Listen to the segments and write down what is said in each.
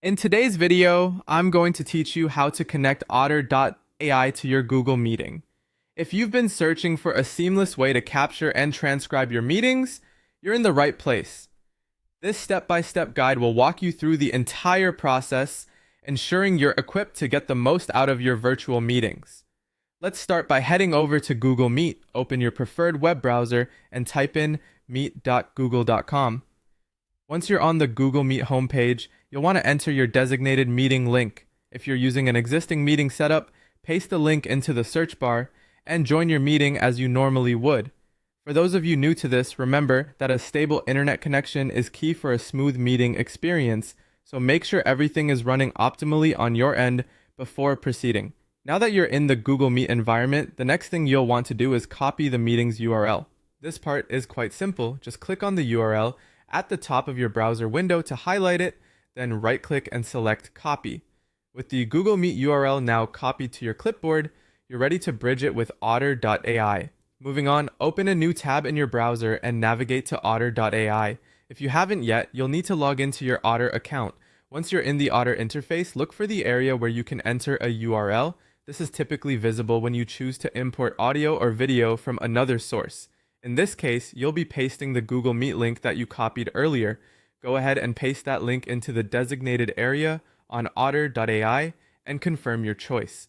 In today's video, I'm going to teach you how to connect Otter AI to your Google Meeting. If you've been searching for a seamless way to capture and transcribe your meetings, you're in the right place. This step-by-step guide will walk you through the entire process, ensuring you're equipped to get the most out of your virtual meetings. Let's start by heading over to Google Meet. Open your preferred web browser and type in meet.google.com. Once you're on the Google Meet homepage, you'll want to enter your designated meeting link. If you're using an existing meeting setup, paste the link into the search bar and join your meeting as you normally would. For those of you new to this, remember that a stable internet connection is key for a smooth meeting experience, so make sure everything is running optimally on your end before proceeding. Now that you're in the Google Meet environment, the next thing you'll want to do is copy the meeting's URL. This part is quite simple. Just click on the URL at the top of your browser window to highlight it, then right-click and select Copy. With the Google Meet URL now copied to your clipboard, you're ready to bridge it with Otter AI. Moving on, open a new tab in your browser and navigate to Otter AI. If you haven't yet, you'll need to log into your Otter account. Once you're in the Otter interface, look for the area where you can enter a URL. This is typically visible when you choose to import audio or video from another source. In this case, you'll be pasting the Google Meet link that you copied earlier. Go ahead and paste that link into the designated area on Otter AI and confirm your choice.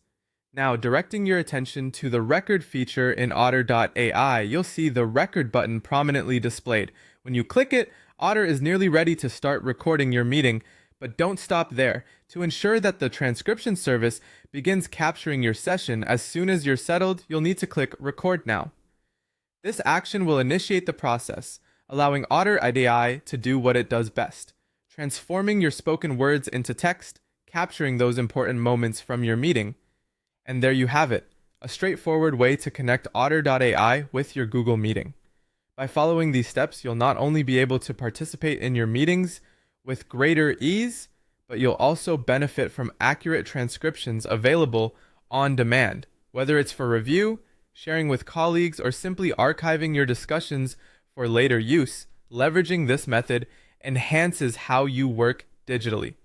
Now, directing your attention to the record feature in Otter AI, you'll see the record button prominently displayed. When you click it, Otter is nearly ready to start recording your meeting, but don't stop there. To ensure that the transcription service begins capturing your session as soon as you're settled, you'll need to click Record Now. This action will initiate the process, allowing Otter AI to do what it does best, transforming your spoken words into text, capturing those important moments from your meeting. And there you have it, a straightforward way to connect Otter AI with your Google Meeting. By following these steps, you'll not only be able to participate in your meetings with greater ease, but you'll also benefit from accurate transcriptions available on demand, whether it's for review, sharing with colleagues, or simply archiving your discussions for later use. Leveraging this method enhances how you work digitally.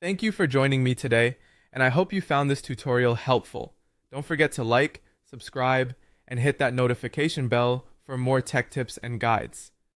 Thank you for joining me today, and I hope you found this tutorial helpful. Don't forget to like, subscribe, and hit that notification bell for more tech tips and guides.